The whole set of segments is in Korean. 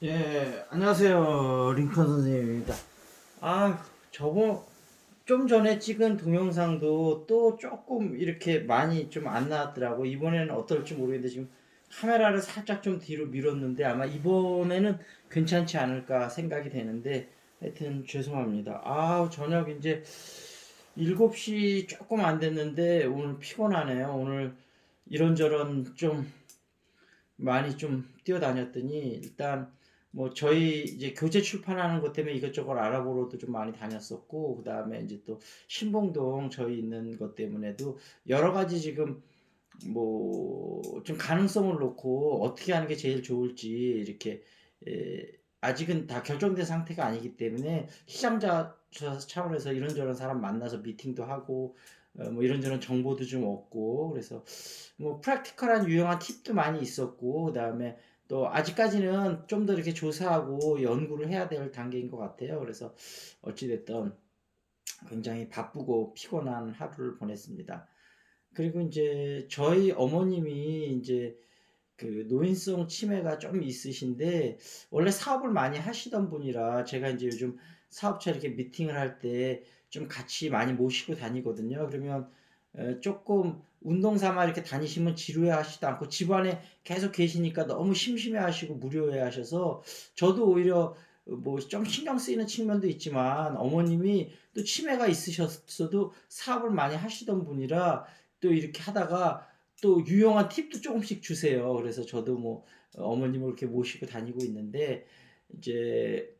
예, 안녕하세요. 링컨 선생님입니다. 저거 좀 전에 찍은 동영상도 또 조금 이렇게 많이 좀 안 나왔더라고. 이번에는 어떨지 모르겠는데 지금 카메라를 살짝 좀 뒤로 밀었는데 아마 이번에는 괜찮지 않을까 생각이 되는데 하여튼 죄송합니다. 저녁 이제 7시 조금 안 됐는데 오늘 피곤하네요. 오늘 이런저런 좀 많이 좀 뛰어다녔더니 일단 뭐 저희 이제 교재 출판하는 것 때문에 이것저것 알아보러도 좀 많이 다녔었고 그다음에 이제 또 신봉동 저희 있는 것 때문에도 여러 가지 지금 뭐 좀 가능성을 놓고 어떻게 하는 게 제일 좋을지 이렇게 아직은 다 결정된 상태가 아니기 때문에 시장자 차원에서 이런저런 사람 만나서 미팅도 하고 뭐 이런저런 정보도 좀 얻고 그래서 뭐 프랙티컬한 유용한 팁도 많이 있었고 그다음에 또 아직까지는 좀 더 이렇게 조사하고 연구를 해야 될 단계인 것 같아요. 그래서 어찌됐든 굉장히 바쁘고 피곤한 하루를 보냈습니다. 그리고 이제 저희 어머님이 이제 그 노인성 치매가 좀 있으신데 원래 사업을 많이 하시던 분이라 제가 이제 요즘 사업차 이렇게 미팅을 할 때 좀 같이 많이 모시고 다니거든요. 그러면 조금 운동 삼아 이렇게 다니시면 지루해 하시지도 않고 집안에 계속 계시니까 너무 심심해 하시고 무료해 하셔서 저도 오히려 뭐 좀 신경 쓰이는 측면도 있지만 어머님이 또 치매가 있으셨어도 사업을 많이 하시던 분이라 또 이렇게 하다가 또 유용한 팁도 조금씩 주세요. 그래서 저도 뭐 어머님을 이렇게 모시고 다니고 있는데 이제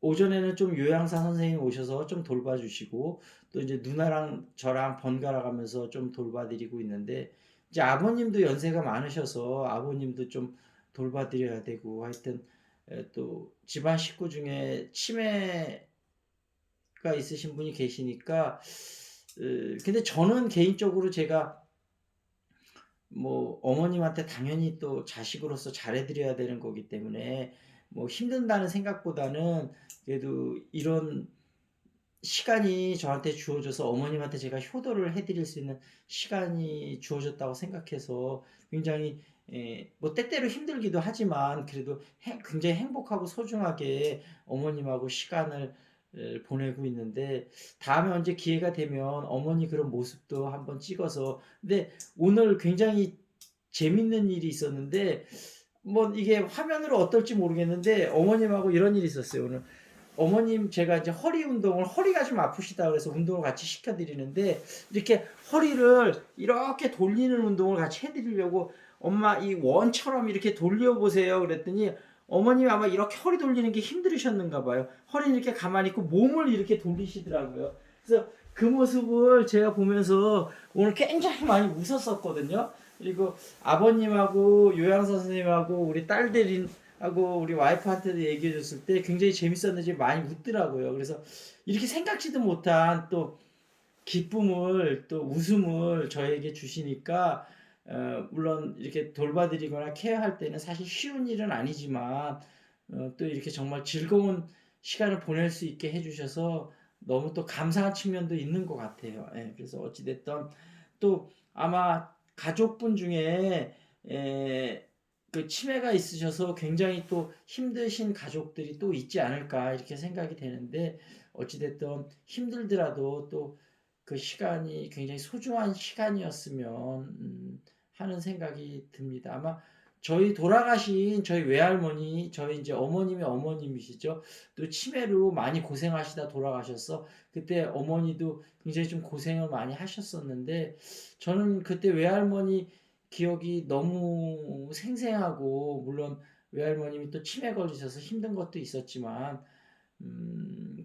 오전에는 좀 요양사 선생님 오셔서 좀 돌봐주시고 또 이제 누나랑 저랑 번갈아 가면서 좀 돌봐드리고 있는데 이제 아버님도 연세가 많으셔서 아버님도 좀 돌봐드려야 되고 하여튼 또 집안 식구 중에 치매가 있으신 분이 계시니까 근데 저는 개인적으로 제가 뭐 어머님한테 당연히 또 자식으로서 잘해드려야 되는 거기 때문에 뭐 힘든다는 생각보다는 그래도 이런 시간이 저한테 주어져서 어머님한테 제가 효도를 해드릴 수 있는 시간이 주어졌다고 생각해서 굉장히 뭐 때때로 힘들기도 하지만 그래도 굉장히 행복하고 소중하게 어머님하고 시간을 보내고 있는데 다음에 언제 기회가 되면 어머니 그런 모습도 한번 찍어서 근데 오늘 굉장히 재밌는 일이 있었는데 뭐 이게 화면으로 어떨지 모르겠는데 어머님하고 이런 일이 있었어요. 오늘 어머님 제가 이제 허리 운동을 허리가 좀 아프시다 그래서 운동을 같이 시켜드리는데 이렇게 허리를 이렇게 돌리는 운동을 같이 해드리려고 엄마 이 원처럼 이렇게 돌려보세요 그랬더니 어머님이 아마 이렇게 허리 돌리는 게 힘들으셨는가 봐요. 허리는 이렇게 가만히 있고 몸을 이렇게 돌리시더라고요. 그래서 그 모습을 제가 보면서 오늘 굉장히 많이 웃었었거든요. 그리고 아버님하고 요양사 선생님하고 우리 딸들이 하고 우리 와이프한테도 얘기해 줬을 때 굉장히 재밌었는지 많이 웃더라고요. 그래서 이렇게 생각지도 못한 또 기쁨을 또 웃음을 저에게 주시니까 물론 이렇게 돌봐드리거나 케어할 때는 사실 쉬운 일은 아니지만 또 이렇게 정말 즐거운 시간을 보낼 수 있게 해주셔서 너무 또 감사한 측면도 있는 것 같아요. 예, 그래서 어찌됐든 또 아마 가족분 중에 그 치매가 있으셔서 굉장히 또 힘드신 가족들이 또 있지 않을까 이렇게 생각이 되는데 어찌됐든 힘들더라도 또 그 시간이 굉장히 소중한 시간이었으면 하는 생각이 듭니다. 아마 저희 돌아가신 저희 외할머니, 저희 이제 어머님의 어머님이시죠. 또 치매로 많이 고생하시다 돌아가셔서 그때 어머니도 굉장히 좀 고생을 많이 하셨었는데 저는 그때 외할머니 기억이 너무 생생하고 물론 외할머님이 또 치매 걸리셔서 힘든 것도 있었지만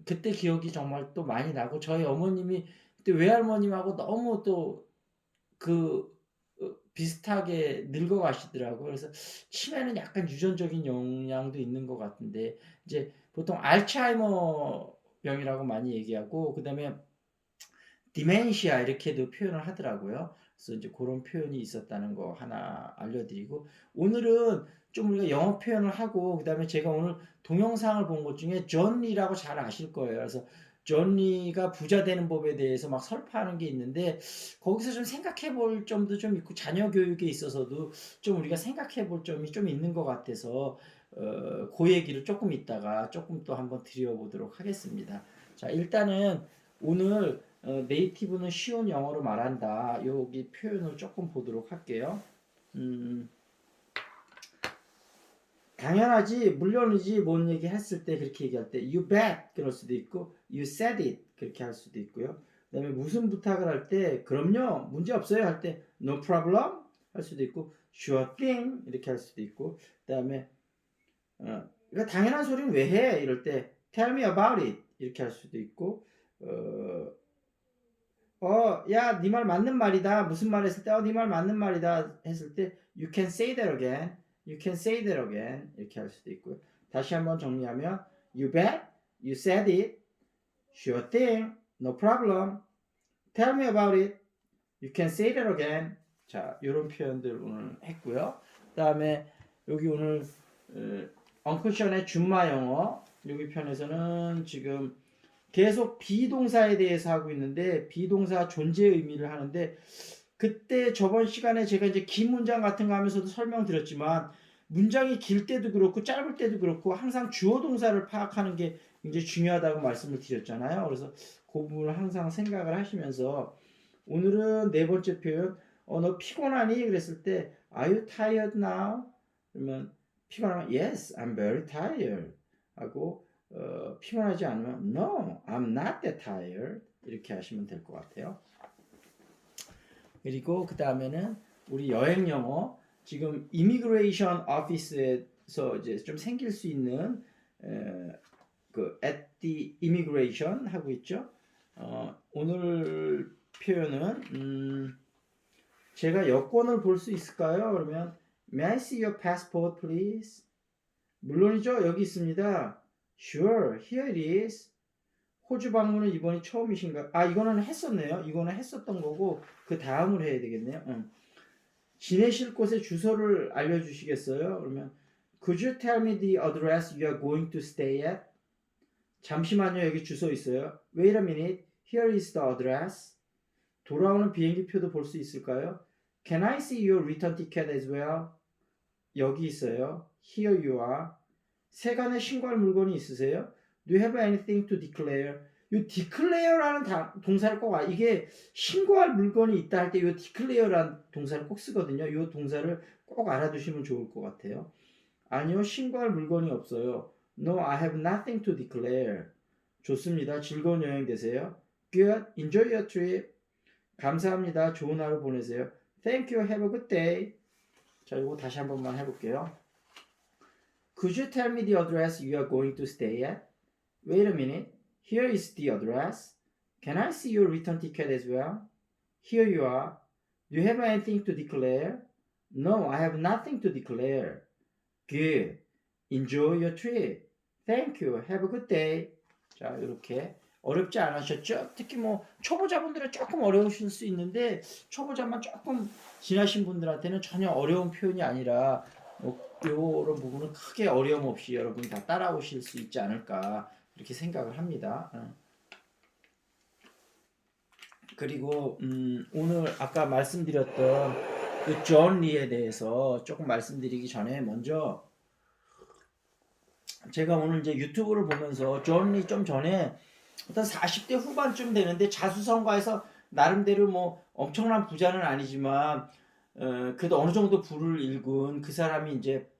그때 기억이 정말 또 많이 나고 저희 어머님이 그때 외할머님하고 너무 또그 비슷하게 늙어가시더라고요. 그래서 치매는 약간 유전적인 영향도 있는 것 같은데 이제 보통 알츠하이머 병이라고 많이 얘기하고 그다음에 디멘시아 이렇게도 표현을 하더라고요. 그래서 이제 그런 표현이 있었다는 거 하나 알려드리고 오늘은 좀 우리가 영어 표현을 하고 그다음에 제가 오늘 동영상을 본 것 중에 존 리라고 잘 아실 거예요. 그래서 존리가 부자 되는 법에 대해서 막 설파하는 게 있는데 거기서 좀 생각해 볼 점도 좀 있고 자녀 교육에 있어서도 좀 우리가 생각해 볼 점이 좀 있는 것 같아서 그 얘기를 조금 있다가 조금 또 한번 드려보도록 하겠습니다. 자, 일단은 오늘 네이티브는 쉬운 영어로 말한다. 여기 표현을 조금 보도록 할게요. 음, 당연하지, 물론이지, 뭔 얘기 했을 때 그렇게 얘기할 때 you bet 그럴 수도 있고 you said it 그렇게 할 수도 있고요. 그다음에 무슨 부탁을 할 때 그럼요, 문제 없어요 할 때 no problem 할 수도 있고 sure thing 이렇게 할 수도 있고 그다음에 그러니까 당연한 소리는 왜 해? 이럴 때 tell me about it 이렇게 할 수도 있고 야, 네 말 맞는 말이다. 무슨 말 했을 때, 네 말 맞는 말이다 했을 때, you can say that again. You can say that again. 이렇게 할 수도 있고요. 다시 한번 정리하면, you bet, you said it, sure thing, no problem, tell me about it, you can say that again. 자, 이런 표현들 오늘 했고요. 그 다음에 여기 오늘 엉클션의 준마 영어 여기 편에서는 지금 계속 비동사에 대해서 하고 있는데 비동사 존재 의미를 하는데 그때 저번 시간에 제가 이제 긴 문장 같은 거 하면서도 설명드렸지만 문장이 길 때도 그렇고 짧을 때도 그렇고 항상 주어 동사를 파악하는 게 굉장히 중요하다고 말씀을 드렸잖아요. 그래서 그 부분을 항상 생각을 하시면서 오늘은 네 번째 표현 너 피곤하니? 그랬을 때 Are you tired now? 그러면 피곤하면 Yes, I'm very tired 하고 피곤하지 않으면 No, I'm not that tired 이렇게 하시면 될 것 같아요. 그리고 그 다음에는 우리 여행 영어 지금 이미그레이션 오피스에서 이제 좀 생길 수 있는 그 at the immigration 하고 있죠. 오늘 표현은 제가 여권을 볼 수 있을까요? 그러면 May I see your passport, please? 물론이죠. 여기 있습니다. Sure, here it is. 호주 방문은 이번이 처음이신가? 이거는 했었네요. 이거는 했었던 거고 그 다음을 해야 되겠네요. 지내실 곳의 주소를 알려주시겠어요? 그러면 Could you tell me the address you are going to stay at? 잠시만요. 여기 주소 있어요. Wait a minute. Here is the address. 돌아오는 비행기표도 볼 수 있을까요? Can I see your return ticket as well? 여기 있어요. Here you are. 세간에 신고할 물건이 있으세요? Do you have anything to declare? 이 declare라는 동사를 꼭 이게 신고할 물건이 있다 할 때 이 declare라는 동사를 꼭 쓰거든요. 이 동사를 꼭 알아두시면 좋을 것 같아요. 아니요, 신고할 물건이 없어요. No, I have nothing to declare. 좋습니다. 즐거운 여행 되세요. Good, enjoy your trip. 감사합니다. 좋은 하루 보내세요. Thank you, have a good day. 자, 이거 다시 한 번만 해볼게요. Could you tell me the address you are going to stay at? Wait a minute. Here is the address. Can I see your return ticket as well? Here you are. Do you have anything to declare? No, I have nothing to declare. Good. Enjoy your trip. Thank you. Have a good day. 자, 이렇게 어렵지 않으셨죠? 특히 뭐 초보자분들은 조금 어려우실 수 있는데 초보자만 조금 지나신 분들한테는 전혀 어려운 표현이 아니라 이런 부분은 크게 어려움 없이 여러분이 다 따라오실 수 있지 않을까 이렇게 생각을 합니다. 그리고 오늘 아까 말씀드렸던 그 존 리에 대해서 조금 말씀드리기 전에 먼저 제가 오늘 이제 유튜브를 보면서 존 리 좀 전에 어떤 40대 후반쯤 되는데 자수성가해서 나름대로 뭐 엄청난 부자는 아니지만 그래도 어느 정도 부를 일군 그 사람이 이제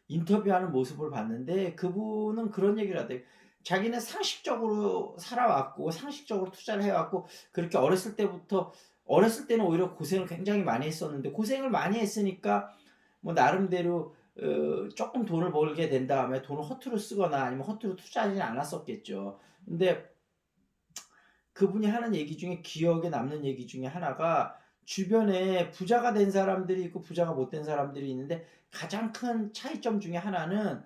인터뷰하는 모습을 봤는데 그분은 그런 얘기를 하대요. 자기는 상식적으로 살아왔고 상식적으로 투자를 해왔고 그렇게 어렸을 때는 오히려 고생을 굉장히 많이 했었는데 고생을 많이 했으니까 뭐 나름대로 조금 돈을 벌게 된 다음에 돈을 허투루 쓰거나 아니면 허투루 투자하지는 않았었겠죠. 근데 그분이 하는 얘기 중에 기억에 남는 얘기 중에 하나가 주변에 부자가 된 사람들이 있고 부자가 못 된 사람들이 있는데 가장 큰 차이점 중에 하나는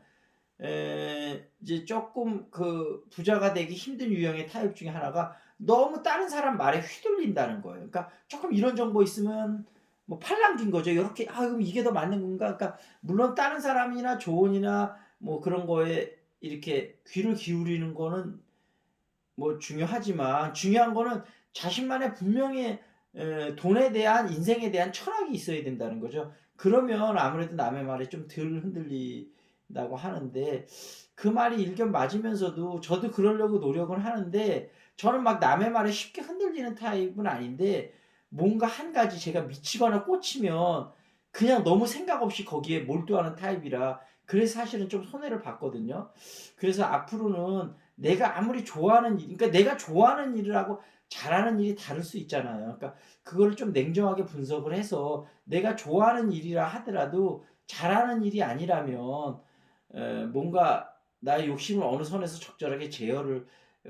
이제 조금 그 부자가 되기 힘든 유형의 타입 중에 하나가 너무 다른 사람 말에 휘둘린다는 거예요. 그러니까 조금 이런 정보 있으면 뭐 팔랑긴 거죠. 이렇게 그럼 이게 더 맞는 건가? 그러니까 물론 다른 사람이나 조언이나 뭐 그런 거에 이렇게 귀를 기울이는 거는 뭐 중요하지만 중요한 거는 자신만의 분명히 돈에 대한 인생에 대한 철학이 있어야 된다는 거죠. 그러면 아무래도 남의 말에 좀 덜 흔들린다고 하는데 그 말이 일견 맞으면서도 저도 그러려고 노력은 하는데 저는 막 남의 말에 쉽게 흔들리는 타입은 아닌데 뭔가 한 가지 제가 미치거나 꽂히면 그냥 너무 생각 없이 거기에 몰두하는 타입이라 그래서 사실은 좀 손해를 봤거든요. 그래서 앞으로는 내가 아무리 좋아하는 일, 그러니까 내가 좋아하는 일을 하고 잘하는 일이 다를 수 있잖아요. 그러니까 그거를 좀 냉정하게 분석을 해서 내가 좋아하는 일이라 하더라도 잘하는 일이 아니라면 뭔가 나의 욕심을 어느 선에서 적절하게 제어를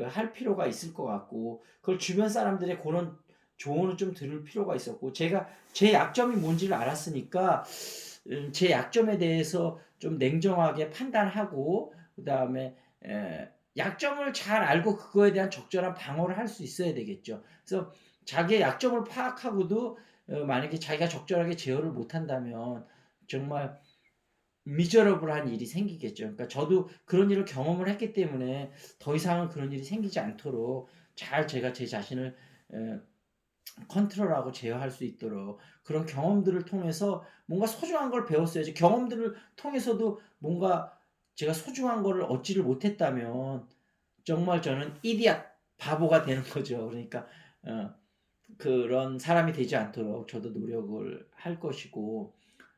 할 필요가 있을 것 같고 그걸 주변 사람들의 그런 조언을 좀 들을 필요가 있었고 제가 제 약점이 뭔지를 알았으니까 제 약점에 대해서 좀 냉정하게 판단하고 그다음에 약점을 잘 알고 그거에 대한 적절한 방어를 할 수 있어야 되겠죠. 그래서 자기의 약점을 파악하고도 만약에 자기가 적절하게 제어를 못한다면 정말 미저러블한 일이 생기겠죠. 그러니까 저도 그런 일을 경험을 했기 때문에 더 이상은 그런 일이 생기지 않도록 잘 제가 제 자신을 에, 컨트롤하고 제어할 수 있도록 그런 경험들을 통해서 뭔가 소중한 걸 배웠어야지. 경험들을 통해서도 뭔가 제가 소중한 거를 얻지를 못했다면 정말 저는 이디엇 바보가 되는 거죠. 그러니까 어, 그런 사람이 되지 않도록 저도 노력을 할 것이고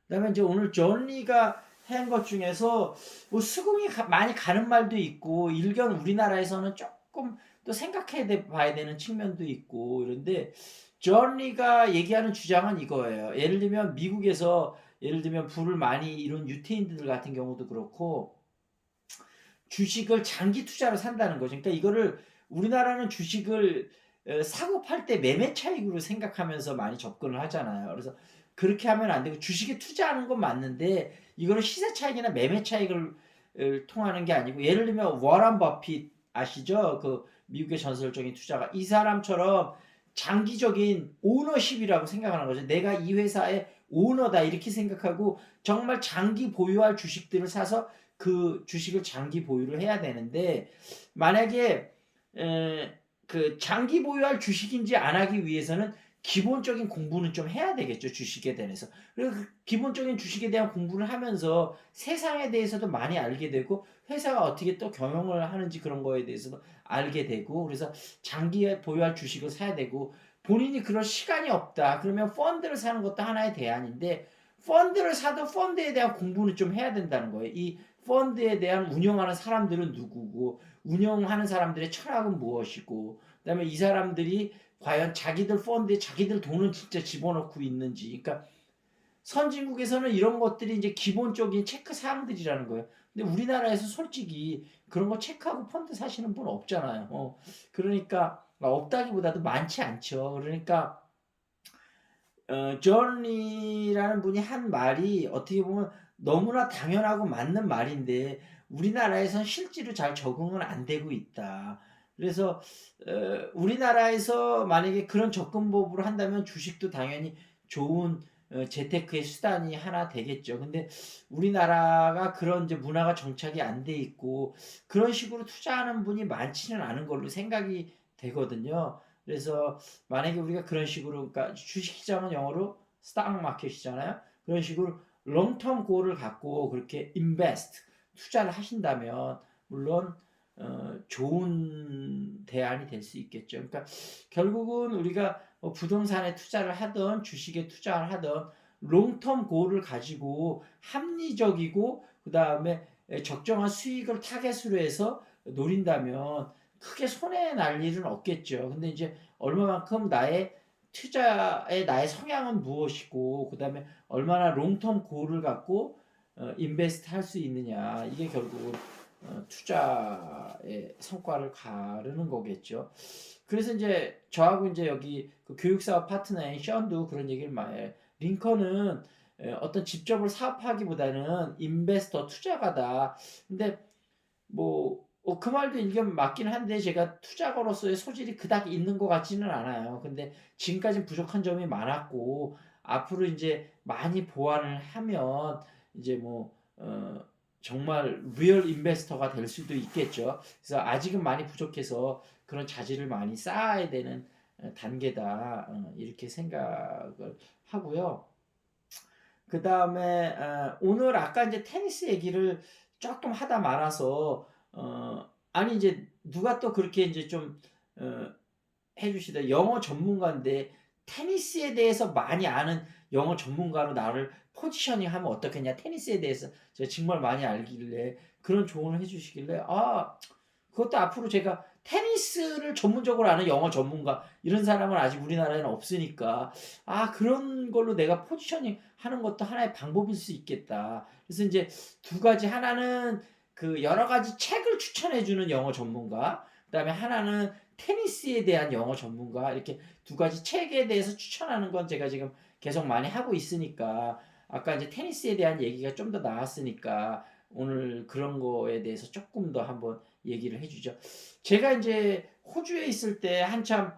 그다음에 이제 오늘 존리가 한 것 중에서 뭐 수긍이 많이 가는 말도 있고 일견 우리나라에서는 조금 또 생각해 봐야 되는 측면도 있고 이런데 존리가 얘기하는 주장은 이거예요. 예를 들면 미국에서 예를 들면 부를 많이 이룬 유태인들 같은 경우도 그렇고 주식을 장기 투자로 산다는 거죠. 그러니까 이거를 우리나라는 주식을 사고 팔 때 매매 차익으로 생각하면서 많이 접근을 하잖아요. 그래서 그렇게 하면 안 되고 주식에 투자하는 건 맞는데 이거는 시세 차익이나 매매 차익을 통하는 게 아니고 예를 들면 워런 버핏 아시죠? 그 미국의 전설적인 투자가 이 사람처럼 장기적인 오너십이라고 생각하는 거죠. 내가 이 회사의 오너다 이렇게 생각하고 정말 장기 보유할 주식들을 사서 그 주식을 장기 보유를 해야 되는데 만약에 그 장기 보유할 주식인지 안 하기 위해서는 기본적인 공부는 좀 해야 되겠죠 주식에 대해서. 그리고 그 기본적인 주식에 대한 공부를 하면서 세상에 대해서도 많이 알게 되고 회사가 어떻게 또 경영을 하는지 그런 거에 대해서도 알게 되고 그래서 장기에 보유할 주식을 사야 되고 본인이 그럴 시간이 없다 그러면 펀드를 사는 것도 하나의 대안인데 펀드를 사도 펀드에 대한 공부는 좀 해야 된다는 거예요. 이 펀드에 대한 운영하는 사람들은 누구고 운영하는 사람들의 철학은 무엇이고 그다음에 이 사람들이 과연 자기들 펀드에 자기들 돈을 진짜 집어넣고 있는지 그러니까 선진국에서는 이런 것들이 이제 기본적인 체크 사항들이라는 거예요. 근데 우리나라에서 솔직히 그런 거 체크하고 펀드 사시는 분 없잖아요. 그러니까 없다기보다도 많지 않죠. 그러니까 존리라는 분이 한 말이 어떻게 보면 너무나 당연하고 맞는 말인데 우리나라에선 실제로 잘 적응은 안 되고 있다. 그래서 우리나라에서 만약에 그런 접근법으로 한다면 주식도 당연히 좋은 재테크의 수단이 하나 되겠죠. 근데 우리나라가 그런 이제 문화가 정착이 안 돼 있고 그런 식으로 투자하는 분이 많지는 않은 걸로 생각이 되거든요. 그래서 만약에 우리가 그런 식으로 그러니까 주식시장은 영어로 스탁 마켓이잖아요. 그런 식으로 롱텀 골을 갖고 그렇게 인베스트 투자를 하신다면 물론 좋은 대안이 될 수 있겠죠. 그러니까 결국은 우리가 부동산에 투자를 하든 주식에 투자를 하든 롱텀 골을 가지고 합리적이고 그 다음에 적정한 수익을 타겟으로 해서 노린다면 크게 손해 날 일은 없겠죠. 근데 이제 얼마만큼 나의 투자의 나의 성향은 무엇이고 그다음에 얼마나 롱텀 골을 갖고 인베스트 할 수 있느냐 이게 결국은 투자의 성과를 가르는 거겠죠. 그래서 이제 저하고 이제 여기 그 교육사업 파트너인 션도 그런 얘기를 많이 해요. 링컨은 어떤 직접을 사업하기보다는 인베스터 투자가다. 근데 뭐 그 말도 일견 맞긴 한데 제가 투자가로서의 소질이 그닥 있는 것 같지는 않아요. 근데 지금까지 부족한 점이 많았고 앞으로 이제 많이 보완을 하면 이제 뭐 정말 리얼 인베스터가 될 수도 있겠죠. 그래서 아직은 많이 부족해서 그런 자질을 많이 쌓아야 되는 단계다. 이렇게 생각을 하고요. 그 다음에 오늘 아까 이제 테니스 얘기를 조금 하다 말아서 아니 이제 누가 또 그렇게 이제 좀 어, 해주시다 영어 전문가인데 테니스에 대해서 많이 아는 영어 전문가로 나를 포지셔닝 하면 어떻겠냐, 테니스에 대해서 제가 정말 많이 알길래 그런 조언을 해주시길래 그것도 앞으로 제가 테니스를 전문적으로 아는 영어 전문가 이런 사람은 아직 우리나라에는 없으니까 그런 걸로 내가 포지셔닝 하는 것도 하나의 방법일 수 있겠다. 그래서 이제 두 가지, 하나는 그 여러 가지 책을 추천해 주는 영어 전문가, 그다음에 하나는 테니스에 대한 영어 전문가, 이렇게 두 가지 책에 대해서 추천하는 건 제가 지금 계속 많이 하고 있으니까 아까 이제 테니스에 대한 얘기가 좀 더 나왔으니까 오늘 그런 거에 대해서 조금 더 한번 얘기를 해주죠. 제가 이제 호주에 있을 때 한참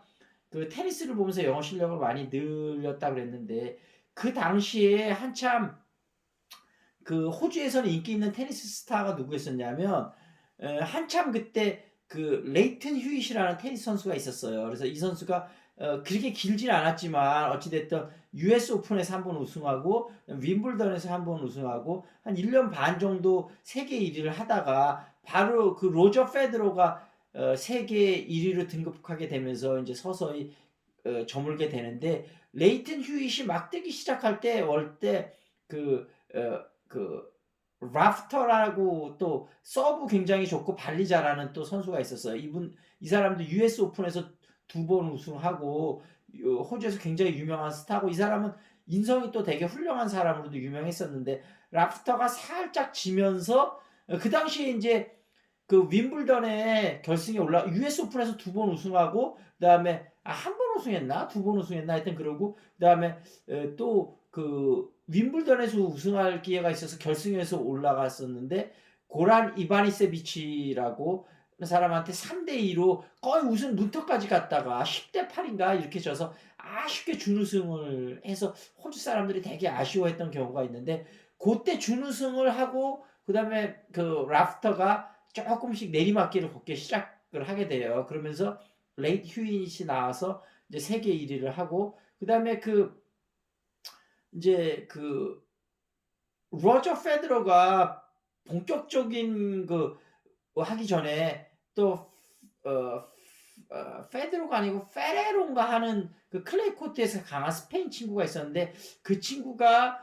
그 테니스를 보면서 영어 실력을 많이 늘렸다 그랬는데 그 당시에 한참 그 호주에서는 인기 있는 테니스 스타가 누구였었냐면 한참 그때 그 레이튼 휴잇이라는 테니스 선수가 있었어요. 그래서 이 선수가 그렇게 길진 않았지만 어찌됐든 US 오픈에서 한 번 우승하고 윈블던에서 한 번 우승하고 한 1년 반 정도 세계 1위를 하다가 바로 그 로저 페드로가 세계 1위로 등극하게 되면서 이제 서서히 저물게 되는데, 레이튼 휴잇이 막 뜨기 시작할 때 그 라프터라고 또 서브 굉장히 좋고 발리 잘하는 또 선수가 있었어요. 이 사람도 US 오픈에서 2번 우승하고 호주에서 굉장히 유명한 스타고, 이 사람은 인성이 또 되게 훌륭한 사람으로도 유명했었는데 라프터가 살짝 지면서 그 당시에 이제 그 윈블던에 결승에 US 오픈에서 2번 우승하고 그다음에 한 번 우승했나? 2번 우승했나? 하여튼 그러고 그다음에 또 그 윈블던에서 우승할 기회가 있어서 결승에서 올라갔었는데 고란 이바니세비치라고 사람한테 3대2로 거의 우승 문턱까지 갔다가 10대 8인가 이렇게 져서 아쉽게 준우승을 해서 호주 사람들이 되게 아쉬워했던 경우가 있는데, 그때 준우승을 하고 그다음에 그 라프터가 조금씩 내리막길을 걷기 시작을 하게 돼요. 그러면서 레이트 휴잇이 나와서 이제 세계 1위를 하고 그다음에 이제 로저 페드러가 본격적인 하기 전에 또 페드로가 아니고 페레론가 하는 그 클레이 코트에서 강한 스페인 친구가 있었는데 그 친구가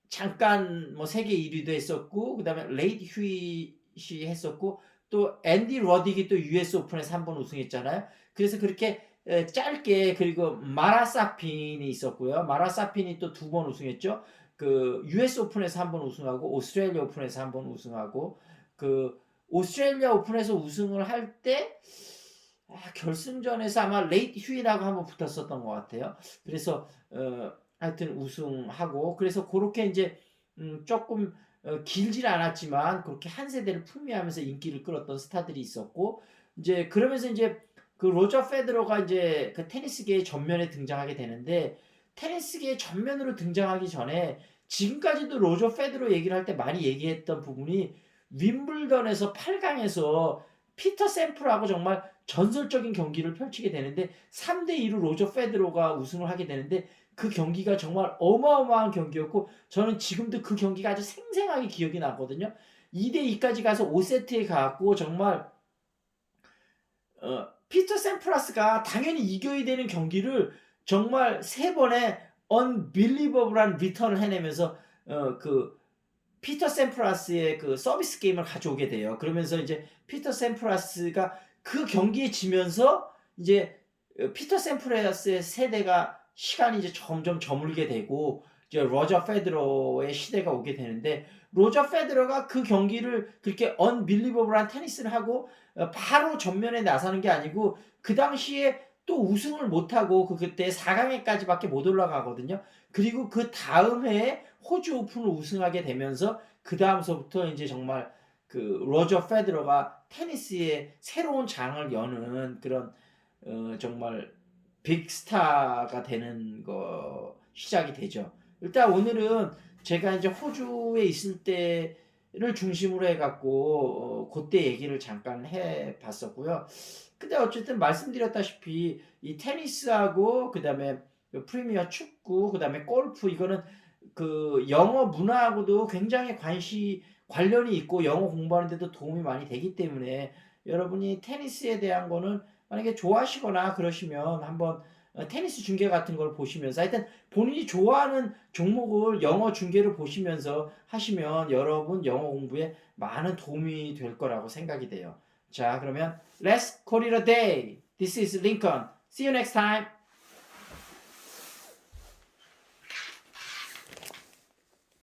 잠깐 뭐 세계 1위도 했었고 그다음에 레이트 휴잇이 했었고 또 앤디 러딕이 또 US 오픈에서 한 번 우승했잖아요. 그래서 그렇게 짧게, 그리고 마라사핀이 있었고요. 마라사핀이 또 2번 우승했죠. 그 US 오픈에서 한 번 우승하고 오스트레일리아 오픈에서 한 번 우승하고 그 오스트레일리아 오픈에서 우승을 할 때 결승전에서 아마 레이트 휴잇하고 한번 붙었었던 것 같아요. 그래서 하여튼 우승하고, 그래서 그렇게 이제 조금 길진 않았지만 그렇게 한 세대를 풍미하면서 인기를 끌었던 스타들이 있었고, 이제 그러면서 이제 그 로저 페드러가 이제 그 테니스계의 전면에 등장하게 되는데, 테니스계의 전면으로 등장하기 전에 지금까지도 로저 페드러 얘기를 할 때 많이 얘기했던 부분이 윈블던에서 8강에서 피터 샘플하고 정말 전설적인 경기를 펼치게 되는데 3대2로 로저 페드로가 우승을 하게 되는데, 그 경기가 정말 어마어마한 경기였고 저는 지금도 그 경기가 아주 생생하게 기억이 나거든요. 2대2까지 가서 5세트에 가고 정말 피터 샘프라스가 당연히 이겨야 되는 경기를 정말 3번의 unbelievable한 리턴을 해내면서 그 피터 샘프라스의 그 서비스 게임을 가져오게 돼요. 그러면서 이제 피터 샘프라스가 그 경기에 지면서 이제 피터 샘프라스의 세대가 시간이 이제 점점 저물게 되고 이제 로저 페드러의 시대가 오게 되는데, 로저 페드러가 그 경기를 그렇게 언빌리버블한 테니스를 하고 바로 전면에 나서는 게 아니고 그 당시에 또 우승을 못하고 그때 4강에까지밖에 못 올라가거든요. 그리고 그 다음 해에 호주 오픈을 우승하게 되면서 그 다음서부터 이제 정말 그 로저 페드러가 테니스의 새로운 장을 여는 그런 정말 빅스타가 되는 거 시작이 되죠. 일단 오늘은 제가 이제 호주에 있을 때 중심으로 해갖고 그때 얘기를 잠깐 해봤었고요. 근데 어쨌든 말씀드렸다시피 이 테니스하고 그다음에 프리미어 축구 그다음에 골프 이거는 그 영어 문화하고도 굉장히 관련이 있고 영어 공부하는데도 도움이 많이 되기 때문에 여러분이 테니스에 대한 거는 만약에 좋아하시거나 그러시면 한번 테니스 중계 같은 걸 보시면서 하여튼 본인이 좋아하는 종목을 영어 중계를 보시면서 하시면 여러분 영어 공부에 많은 도움이 될 거라고 생각이 돼요. 자, 그러면 Let's call it a day. This is Lincoln. See you next time.